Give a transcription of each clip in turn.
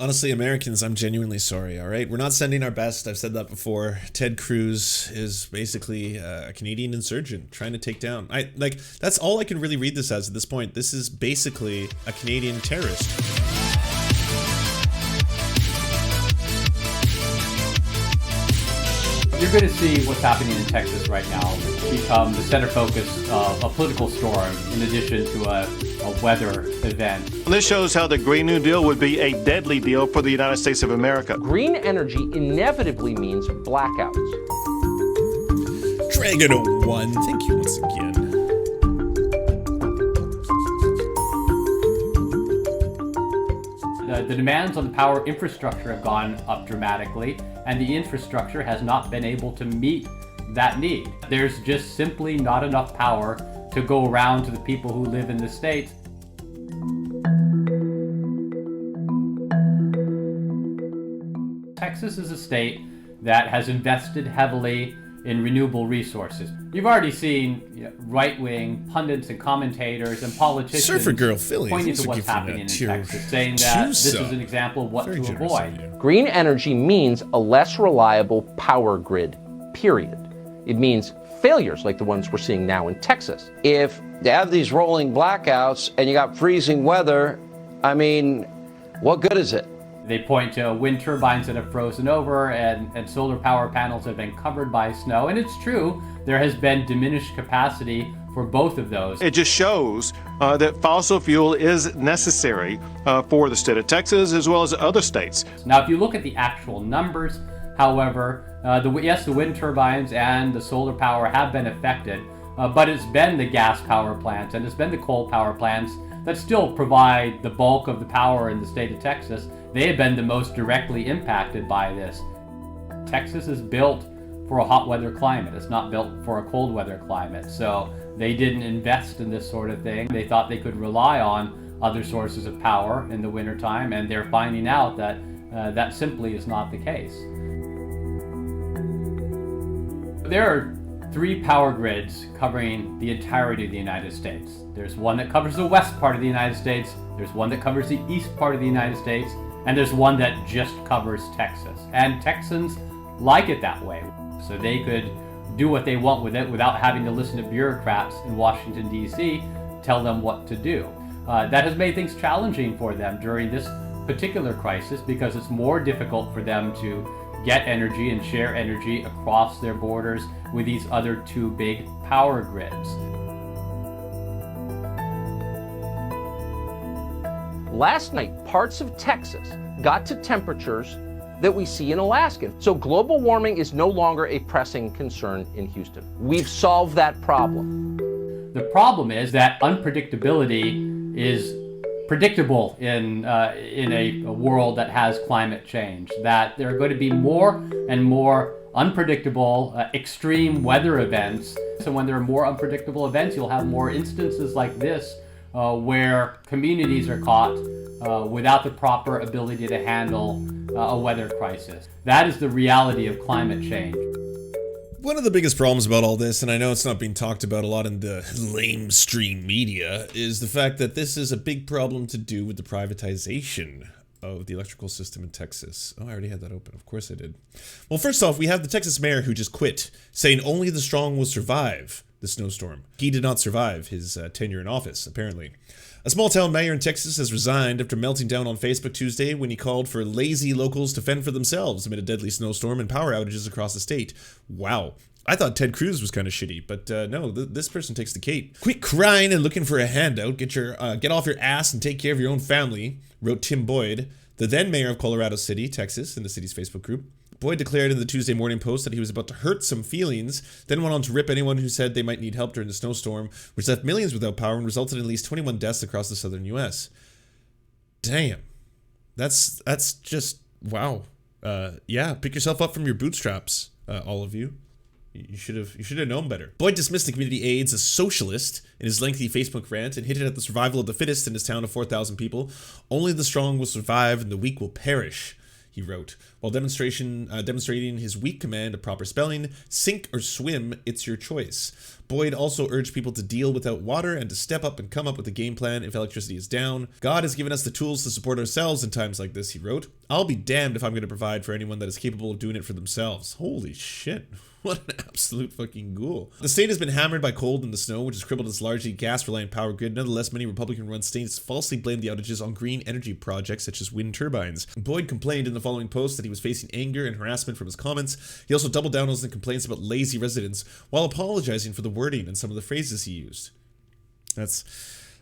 Honestly, Americans, I'm genuinely sorry, all right? We're not sending our best. I've said that before. Ted Cruz is basically a Canadian insurgent trying to take down. That's all I can really read this as at this point. This is basically a Canadian terrorist. You're going to see what's happening in Texas right now become the center focus of a political storm in addition to a weather event. This shows how the Green New Deal would be a deadly deal for the United States of America. Green energy inevitably means blackouts. Dragon 01, thank you once again. The demands on the power infrastructure have gone up dramatically, and the infrastructure has not been able to meet that need. There's just simply not enough power to go around to the people who live in the state. Texas is a state that has invested heavily in renewable resources. You've already seen right-wing pundits and commentators and politicians Surfer Girl Philly pointing to what's happening in Texas, saying that this is an example of what to avoid. Green energy means a less reliable power grid, period. It means failures like the ones we're seeing now in Texas. If you have these rolling blackouts and you got freezing weather, I mean, what good is it? They point to wind turbines that have frozen over and solar power panels that have been covered by snow. And it's true, there has been diminished capacity for both of those. It just shows that fossil fuel is necessary for the state of Texas as well as other states. Now, if you look at the actual numbers, however, yes, the wind turbines and the solar power have been affected, but it's been the gas power plants and it's been the coal power plants that still provide the bulk of the power in the state of Texas. They have been the most directly impacted by this. Texas is built for a hot weather climate. It's not built for a cold weather climate. So they didn't invest in this sort of thing. They thought they could rely on other sources of power in the wintertime, and they're finding out that that simply is not the case. There are three power grids covering the entirety of the United States. There's one that covers the west part of the United States, there's one that covers the east part of the United States, and there's one that just covers Texas. And Texans like it that way, so they could do what they want with it without having to listen to bureaucrats in Washington, D.C. tell them what to do. That has made things challenging for them during this particular crisis because it's more difficult for them to get energy and share energy across their borders with these other two big power grids. Last night, parts of Texas got to temperatures that we see in Alaska. So global warming is no longer a pressing concern in Houston. We've solved that problem. The problem is that unpredictability is predictable in a world that has climate change, that there are going to be more and more unpredictable extreme weather events. So when there are more unpredictable events, you'll have more instances like this where communities are caught without the proper ability to handle a weather crisis. That is the reality of climate change. One of the biggest problems about all this, and I know it's not being talked about a lot in the lamestream media, is the fact that this is a big problem to do with the privatization of the electrical system in Texas. Oh, I already had that open. Of course I did. Well, first off, we have the Texas mayor who just quit, saying only the strong will survive the snowstorm. He did not survive his tenure in office, apparently. A small-town mayor in Texas has resigned after melting down on Facebook Tuesday when he called for lazy locals to fend for themselves amid a deadly snowstorm and power outages across the state. Wow. I thought Ted Cruz was kind of shitty, but no, this person takes the cake. Quit crying and looking for a handout. Get off your ass and take care of your own family, wrote Tim Boyd, the then mayor of Colorado City, Texas, in the city's Facebook group. Boyd declared in the Tuesday Morning Post that he was about to hurt some feelings, then went on to rip anyone who said they might need help during the snowstorm, which left millions without power and resulted in at least 21 deaths across the southern U.S. Damn. That's just, wow. Yeah, pick yourself up from your bootstraps, all of you. You should have known better. Boyd dismissed the community aides as socialist in his lengthy Facebook rant and hinted at the survival of the fittest in his town of 4,000 people. Only the strong will survive and the weak will perish. he wrote, while demonstrating his weak command of proper spelling, sink or swim, it's your choice. Boyd also urged people to deal without water and to step up and come up with a game plan if electricity is down. God has given us the tools to support ourselves in times like this, he wrote. I'll be damned if I'm going to provide for anyone that is capable of doing it for themselves. Holy shit. What an absolute fucking ghoul. The state has been hammered by cold and the snow, which has crippled its largely gas-reliant power grid. Nonetheless, many Republican-run states falsely blamed the outages on green energy projects such as wind turbines. Boyd complained in the following post that he was facing anger and harassment from his comments. He also doubled down on his complaints about lazy residents while apologizing for the wording and some of the phrases he used. That's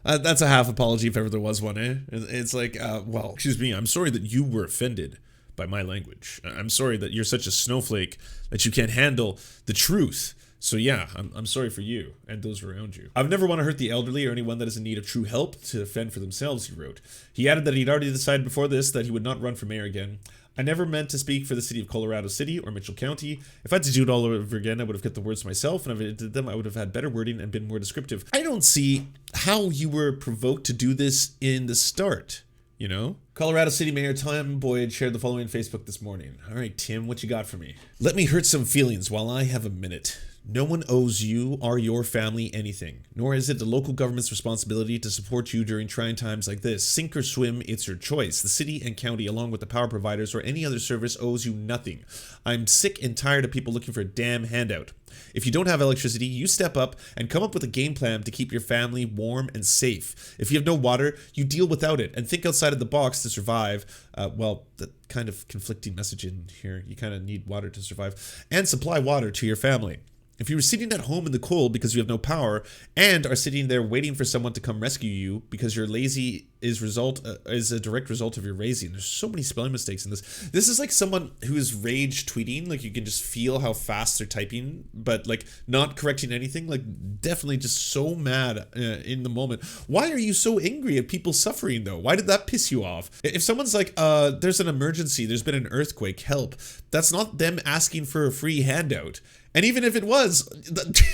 a half apology if ever there was one, eh? It's like, well, excuse me, I'm sorry that you were offended by my language. I'm sorry that you're such a snowflake that you can't handle the truth. So yeah, I'm sorry for you and those around you. I've never want to hurt the elderly or anyone that is in need of true help to fend for themselves, he wrote. He added that he'd already decided before this that he would not run for mayor again. I never meant to speak for the city of Colorado City or Mitchell County. If I had to do it all over again, I would have kept the words to myself, and if I did them, I would have had better wording and been more descriptive. I don't see how you were provoked to do this in the start. You know? Colorado City Mayor Tim Boyd shared the following on Facebook this morning. All right, Tim, what you got for me? Let me hurt some feelings while I have a minute. No one owes you or your family anything, nor is it the local government's responsibility to support you during trying times like this. Sink or swim, it's your choice. The city and county, along with the power providers or any other service, owes you nothing. I'm sick and tired of people looking for a damn handout. If you don't have electricity, you step up and come up with a game plan to keep your family warm and safe. If you have no water, you deal without it and think outside of the box to survive. Well, the kind of conflicting message in here. You kind of need water to survive. And supply water to your family. If you were sitting at home in the cold because you have no power and are sitting there waiting for someone to come rescue you because you're lazy is a direct result of your raising. There's so many spelling mistakes in this. This is like someone who is rage tweeting. Like you can just feel how fast they're typing, but like not correcting anything. Like definitely just so mad in the moment. Why are you so angry at people suffering though? Why did that piss you off? If someone's like, there's an emergency, there's been an earthquake, help. That's not them asking for a free handout. And even if it was,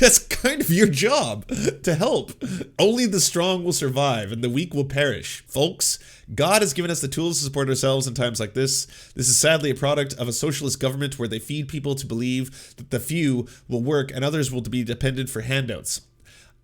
that's kind of your job to help. Only the strong will survive and the weak will perish. Folks, God has given us the tools to support ourselves in times like this. This is sadly a product of a socialist government where they feed people to believe that the few will work and others will be dependent for handouts.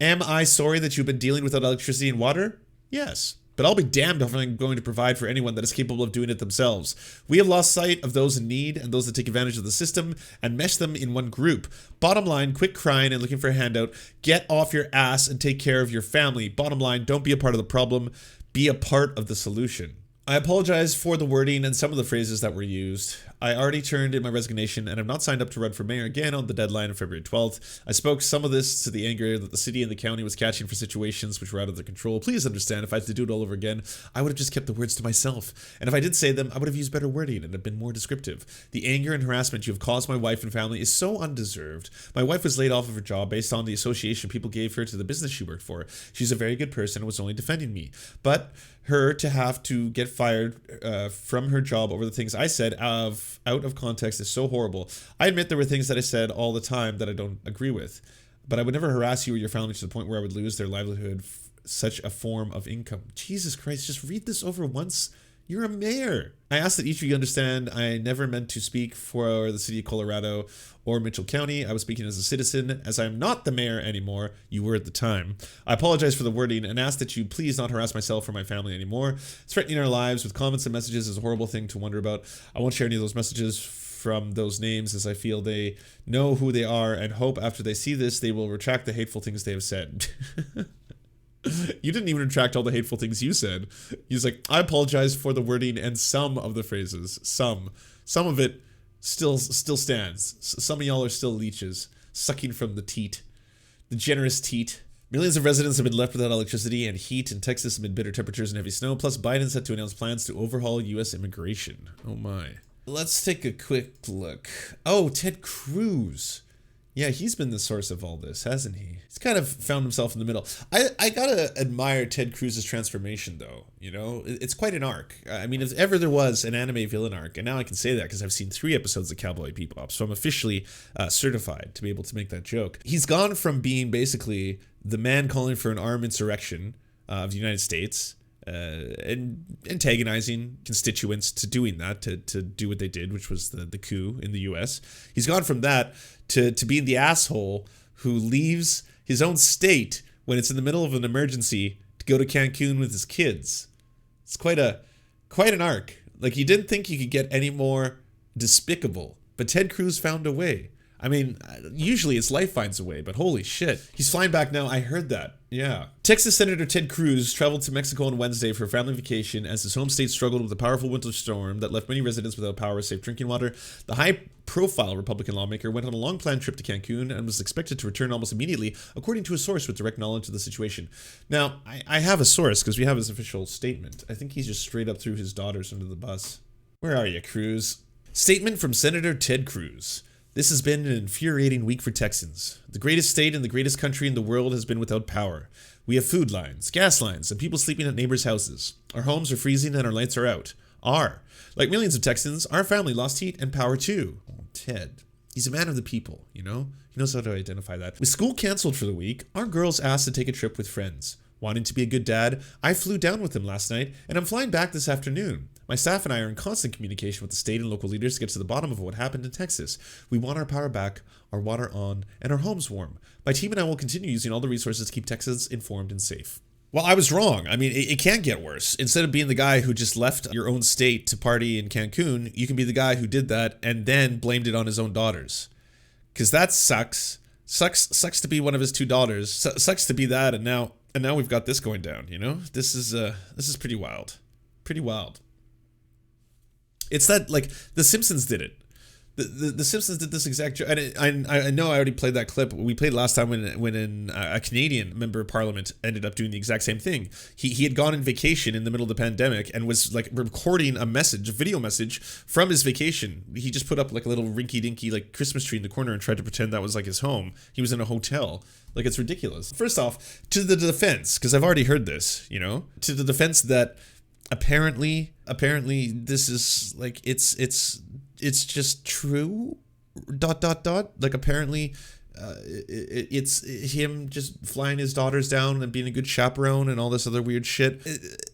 Am I sorry that you've been dealing without electricity and water? Yes. But I'll be damned if I'm going to provide for anyone that is capable of doing it themselves. We have lost sight of those in need and those that take advantage of the system and mesh them in one group. Bottom line, quit crying and looking for a handout. Get off your ass and take care of your family. Bottom line, don't be a part of the problem. Be a part of the solution. I apologize for the wording and some of the phrases that were used. I already turned in my resignation and have not signed up to run for mayor again on the deadline of February 12th. I spoke some of this to the anger that the city and the county was catching for situations which were out of their control. Please understand, if I had to do it all over again, I would have just kept the words to myself. And if I did say them, I would have used better wording and have been more descriptive. The anger and harassment you have caused my wife and family is so undeserved. My wife was laid off of her job based on the association people gave her to the business she worked for. She's a very good person and was only defending me. But her to have to get fired from her job over the things I said out of context is so horrible. I admit there were things that I said all the time that I don't agree with, but I would never harass you or your family to the point where I would lose their livelihood, such a form of income. Jesus Christ, just read this over once. You're a mayor. I ask that each of you understand I never meant to speak for the city of Colorado or Mitchell County. I was speaking as a citizen. As I am not the mayor anymore, you were at the time. I apologize for the wording and ask that you please not harass myself or my family anymore. Threatening our lives with comments and messages is a horrible thing to wonder about. I won't share any of those messages from those names as I feel they know who they are and hope after they see this they will retract the hateful things they have said. You didn't even retract all the hateful things you said. He's like, I apologize for the wording and some of the phrases. Some of it still stands. Some of y'all are still leeches, sucking from the teat, the generous teat. Millions of residents have been left without electricity and heat in Texas amid bitter temperatures and heavy snow. Plus, Biden set to announce plans to overhaul U.S. immigration. Oh my. Let's take a quick look. Oh, Ted Cruz. Yeah, he's been the source of all this, hasn't he? He's kind of found himself in the middle. I gotta admire Ted Cruz's transformation, though. You know, it's quite an arc. I mean, if ever there was an anime villain arc, and now I can say that because I've seen 3 episodes of Cowboy Bebop, so I'm officially certified to be able to make that joke. He's gone from being basically the man calling for an armed insurrection of the United States, and antagonizing constituents to doing that, to do what they did, which was the coup in the US. He's gone from that to being the asshole who leaves his own state when it's in the middle of an emergency to go to Cancun with his kids. It's quite an arc. Like, you didn't think you could get any more despicable, but Ted Cruz found a way. I mean, usually it's life finds a way, but holy shit. He's flying back now. I heard that. Yeah. Texas Senator Ted Cruz traveled to Mexico on Wednesday for a family vacation as his home state struggled with a powerful winter storm that left many residents without power or safe drinking water. The high-profile Republican lawmaker went on a long-planned trip to Cancun and was expected to return almost immediately, according to a source with direct knowledge of the situation. Now, I have a source because we have his official statement. I think he just straight up threw his daughters under the bus. Where are you, Cruz? Statement from Senator Ted Cruz. This has been an infuriating week for Texans. The greatest state and the greatest country in the world has been without power. We have food lines, gas lines, and people sleeping at neighbors' houses. Our homes are freezing and our lights are out. Like millions of Texans, our family lost heat and power too. Oh, Ted. He's a man of the people, you know? He knows how to identify that. With school canceled for the week, our girls asked to take a trip with friends. Wanting to be a good dad, I flew down with them last night, and I'm flying back this afternoon. My staff and I are in constant communication with the state and local leaders to get to the bottom of what happened in Texas. We want our power back, our water on, and our homes warm. My team and I will continue using all the resources to keep Texans informed and safe. Well, I was wrong. I mean, it can't get worse. Instead of being the guy who just left your own state to party in Cancun, you can be the guy who did that and then blamed it on his own daughters. Because that sucks. Sucks to be one of his two daughters. Sucks to be that, and now we've got this going down, you know? This is pretty wild. Pretty wild. It's that, like, The Simpsons did it. The Simpsons did this exact joke. And I know I already played that clip. We played last time when a Canadian member of parliament ended up doing the exact same thing. He had gone on vacation in the middle of the pandemic and was like recording a video message from his vacation. He just put up like a little rinky-dinky like Christmas tree in the corner and tried to pretend that was like his home. He was in a hotel. Like, it's ridiculous. First off, to the defense, because I've already heard this, you know, to the defense that apparently this is like it's just true ... like apparently it's him just flying his daughters down and being a good chaperone and all this other weird shit.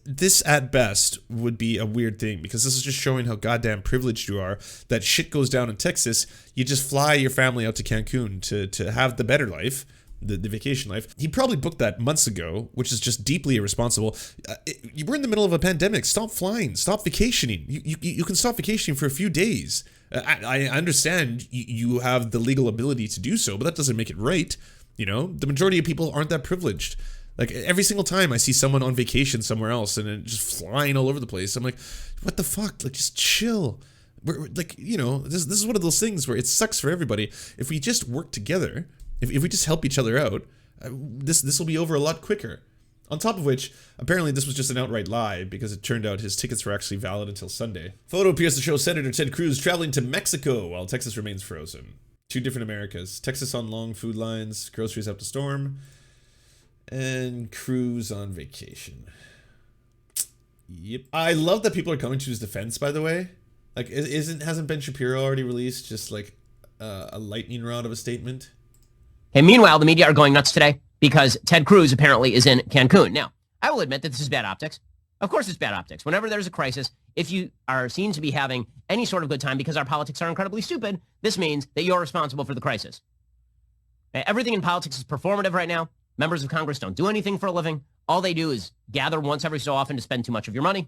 This at best would be a weird thing, because this is just showing how goddamn privileged you are. That shit goes down in Texas, you just fly your family out to Cancun to have the better life, the vacation life. He probably booked that months ago, which is just deeply irresponsible. You were in the middle of a pandemic. Stop flying. Stop vacationing. You can stop vacationing for a few days. I understand you have the legal ability to do so, but that doesn't make it right. You know, the majority of people aren't that privileged. Like, every single time I see someone on vacation somewhere else and just flying all over the place, I'm like, what the fuck? Like, just chill. We're like, you know, this is one of those things where it sucks for everybody. If we just work together, if we just help each other out, this will be over a lot quicker. On top of which, apparently this was just an outright lie, because it turned out his tickets were actually valid until Sunday. Photo appears to show Senator Ted Cruz traveling to Mexico while Texas remains frozen. Two different Americas. Texas on long food lines, groceries up to storm, and Cruz on vacation. Yep. I love that people are coming to his defense, by the way. Like, hasn't Ben Shapiro already released just like a lightning rod of a statement? And meanwhile, the media are going nuts today because Ted Cruz apparently is in Cancun. Now, I will admit that this is bad optics. Of course it's bad optics. Whenever there's a crisis, if you are seen to be having any sort of good time because our politics are incredibly stupid, this means that you're responsible for the crisis. Everything in politics is performative right now. Members of Congress don't do anything for a living. All they do is gather once every so often to spend too much of your money.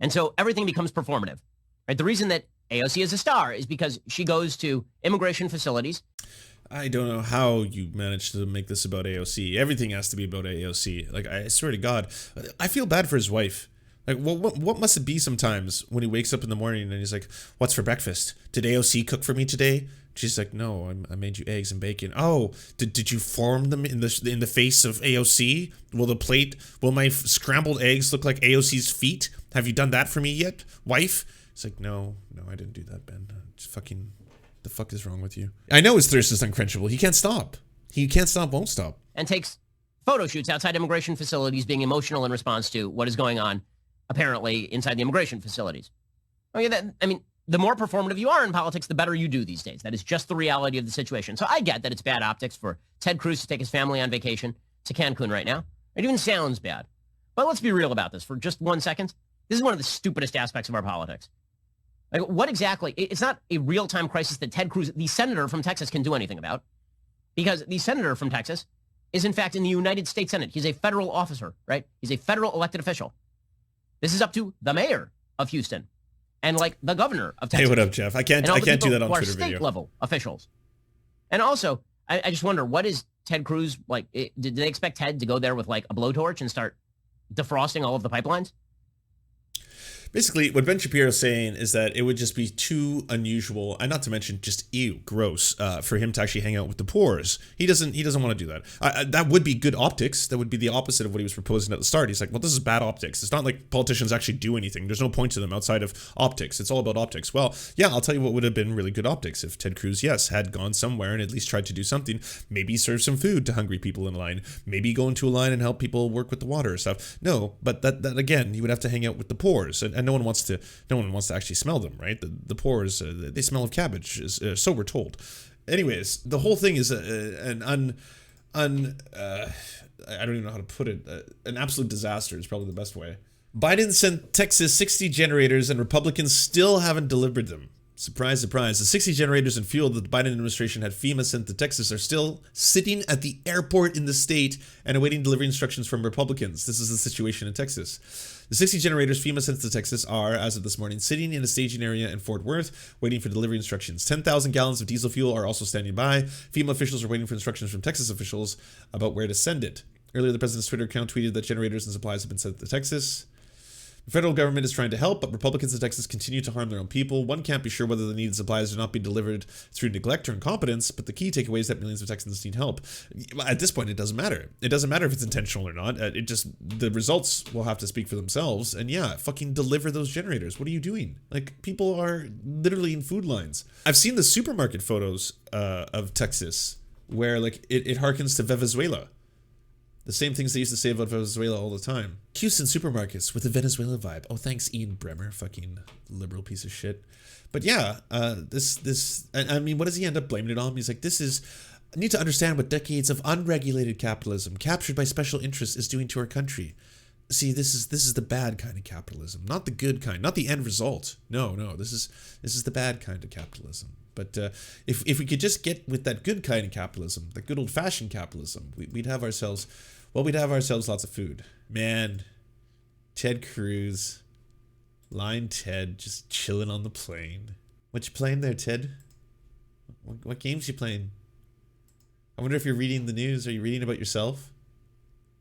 And so everything becomes performative. Right? The reason that AOC is a star is because she goes to immigration facilities. I don't know how you managed to make this about AOC. Everything has to be about AOC. Like, I swear to God, I feel bad for his wife. Like, what must it be sometimes when he wakes up in the morning and he's like, "What's for breakfast? Did AOC cook for me today?" She's like, "No, I made you eggs and bacon." "Oh, did you form them in the face of AOC? Will my scrambled eggs look like AOC's feet? Have you done that for me yet, wife?" It's like, no, I didn't do that, Ben. Just fucking, the fuck is wrong with you? I know his thirst is unquenchable. He can't stop. He can't stop, won't stop. And takes photo shoots outside immigration facilities, being emotional in response to what is going on, apparently, inside the immigration facilities. Oh yeah, the more performative you are in politics, the better you do these days. That is just the reality of the situation. So I get that it's bad optics for Ted Cruz to take his family on vacation to Cancun right now. It even sounds bad. But let's be real about this for just 1 second. This is one of the stupidest aspects of our politics. Like, what exactly? It's not a real-time crisis that Ted Cruz, the senator from Texas, can do anything about. Because the senator from Texas is, in fact, in the United States Senate. He's a federal officer, right? He's a federal elected official. This is up to the mayor of Houston and, like, the governor of Texas. Hey, what up, Jeff? I can't do that on Twitter video. State-level officials. And also, I just wonder, what is Ted Cruz, like, did they expect Ted to go there with, like, a blowtorch and start defrosting all of the pipelines? Basically, what Ben Shapiro is saying is that it would just be too unusual, and not to mention just gross, for him to actually hang out with the poors. He doesn't want to do that. That would be good optics. That would be the opposite of what he was proposing at the start. He's like, well, this is bad optics. It's not like politicians actually do anything. There's no point to them outside of optics. It's all about optics. Well, yeah, I'll tell you what would have been really good optics if Ted Cruz, yes, had gone somewhere and at least tried to do something. Maybe serve some food to hungry people in line. Maybe go into a line and help people work with the water or stuff. No, but that again, he would have to hang out with the poors, and no one wants to actually smell them, right? The poors, they smell of cabbage, so we're told. Anyways, the whole thing is I don't even know how to put it. An absolute disaster is probably the best way. Biden sent Texas 60 generators and Republicans still haven't delivered them. Surprise, surprise. The 60 generators and fuel that the Biden administration had FEMA sent to Texas are still sitting at the airport in the state and awaiting delivery instructions from Republicans. This is the situation in Texas. The 60 generators FEMA sent to Texas are, as of this morning, sitting in a staging area in Fort Worth, waiting for delivery instructions. 10,000 gallons of diesel fuel are also standing by. FEMA officials are waiting for instructions from Texas officials about where to send it. Earlier, the president's Twitter account tweeted that generators and supplies have been sent to Texas. The federal government is trying to help, but Republicans in Texas continue to harm their own people. One can't be sure whether the needed supplies are not being delivered through neglect or incompetence, but the key takeaway is that millions of Texans need help. At this point, it doesn't matter. It doesn't matter if it's intentional or not. The results will have to speak for themselves. And yeah, fucking deliver those generators. What are you doing? Like, people are literally in food lines. I've seen the supermarket photos of Texas where, like, it harkens to Venezuela. The same things they used to say about Venezuela all the time. Houston supermarkets with a Venezuela vibe. Oh, thanks, Ian Bremmer, fucking liberal piece of shit. But yeah, I mean, what does he end up blaming it on? He's like, I need to understand what decades of unregulated capitalism, captured by special interests, is doing to our country. See, this is the bad kind of capitalism, not the good kind, not the end result. No, this is the bad kind of capitalism. But if we could just get with that good kind of capitalism, that good old-fashioned capitalism, we'd have ourselves lots of food. Man, Ted Cruz, Line Ted, just chilling on the plane. What you playing there, Ted? What games you playing? I wonder if you're reading the news. Are you reading about yourself?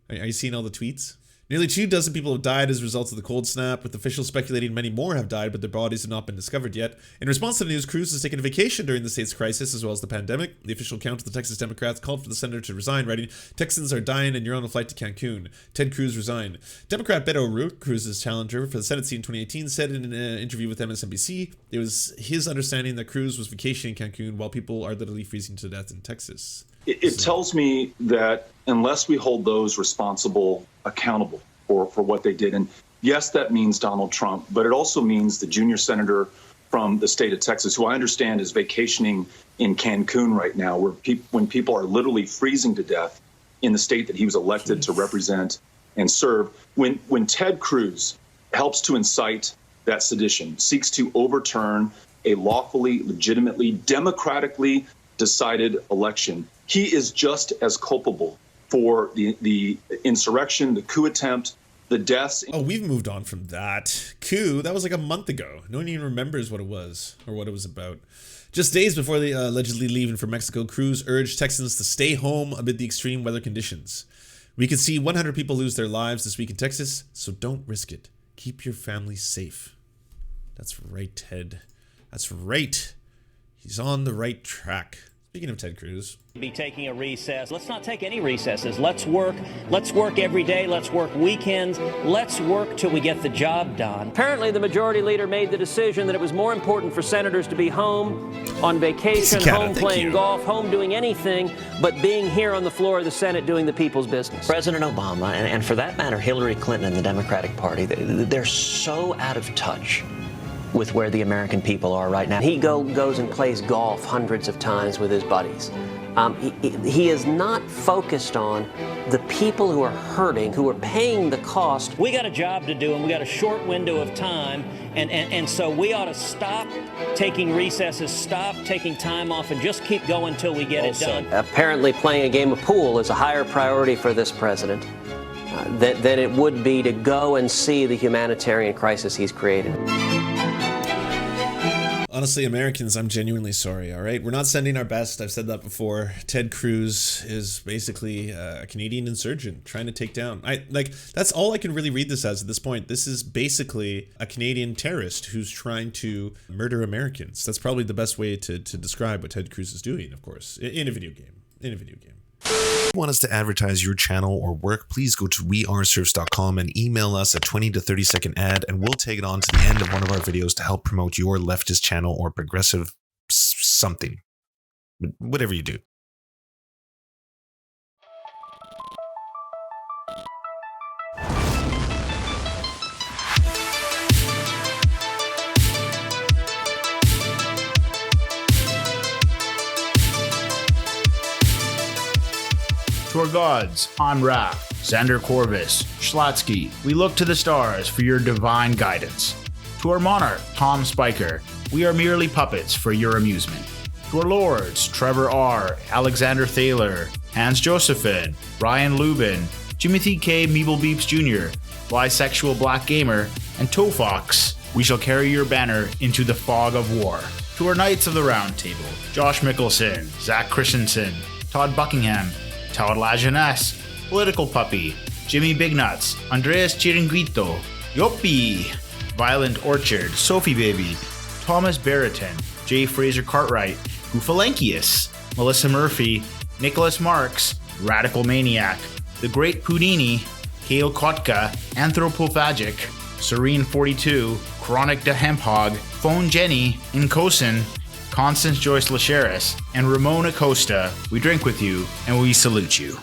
Are you seeing all the tweets? Nearly 24 people have died as a result of the cold snap, with officials speculating many more have died, but their bodies have not been discovered yet. In response to the news, Cruz has taken a vacation during the state's crisis as well as the pandemic. The official account of the Texas Democrats called for the senator to resign, writing, "Texans are dying and you're on a flight to Cancun. Ted Cruz resign." Democrat Beto O'Rourke, Cruz's challenger for the Senate seat in 2018, said in an interview with MSNBC it was his understanding that Cruz was vacationing in Cancun while people are literally freezing to death in Texas. It tells me that unless we hold those responsible accountable for what they did, and yes, that means Donald Trump, but it also means the junior senator from the state of Texas, who I understand is vacationing in Cancun right now, where when people are literally freezing to death in the state that he was elected to represent and serve. When Ted Cruz helps to incite that sedition, seeks to overturn a lawfully, legitimately, democratically decided election, he is just as culpable for the insurrection, the coup attempt, the deaths. Oh, we've moved on from that. Coup, that was like a month ago. No one even remembers what it was or what it was about. Just days before they allegedly leaving for Mexico, Cruz urged Texans to stay home amid the extreme weather conditions. We could see 100 people lose their lives this week in Texas, so don't risk it. Keep your family safe. That's right, Ted. That's right. He's on the right track. Speaking of Ted Cruz. Be taking a recess. Let's not take any recesses. Let's work every day. Let's work weekends. Let's work till we get the job done. Apparently, the majority leader made the decision that it was more important for senators to be home on vacation, home playing golf, home doing anything, but being here on the floor of the Senate doing the people's business. President Obama, and for that matter, Hillary Clinton and the Democratic Party, they're so out of touch with where the American people are right now. He goes and plays golf hundreds of times with his buddies. He is not focused on the people who are hurting, who are paying the cost. We got a job to do, and we got a short window of time, and so we ought to stop taking recesses, stop taking time off, and just keep going until we get it done. Apparently playing a game of pool is a higher priority for this president than it would be to go and see the humanitarian crisis he's created. Honestly, Americans, I'm genuinely sorry, all right? We're not sending our best. I've said that before. Ted Cruz is basically a Canadian insurgent trying to take down. That's all I can really read this as at this point. This is basically a Canadian terrorist who's trying to murder Americans. That's probably the best way to describe what Ted Cruz is doing, of course, in a video game. In a video game. If you want us to advertise your channel or work, please go to weareserfs.com and email us a 20 to 30 second ad, and we'll take it on to the end of one of our videos to help promote your leftist channel or progressive something. Whatever you do. To our gods, Anra, Xander Corvus, Schlatsky, we look to the stars for your divine guidance. To our monarch, Tom Spiker, we are merely puppets for your amusement. To our lords, Trevor R., Alexander Thaler, Hans Josephine, Ryan Lubin, Timothy K. Meeblebeeps Jr., Bisexual Black Gamer, and Tofox, we shall carry your banner into the fog of war. To our Knights of the Round Table, Josh Mickelson, Zach Christensen, Todd Buckingham, Todd Lajeunesse, Political Puppy, Jimmy Bignuts, Andreas Chiringuito, Yoppie, Violent Orchard, Sophie Baby, Thomas Barrington, J. Fraser Cartwright, Goofalankius, Melissa Murphy, Nicholas Marks, Radical Maniac, The Great Pudini, Kale Kotka, Anthropophagic, Serene 42, Chronic de Hemphog, Phone Jenny, Incosin, Constance Joyce Lacheris, and Ramon Acosta, we drink with you and we salute you.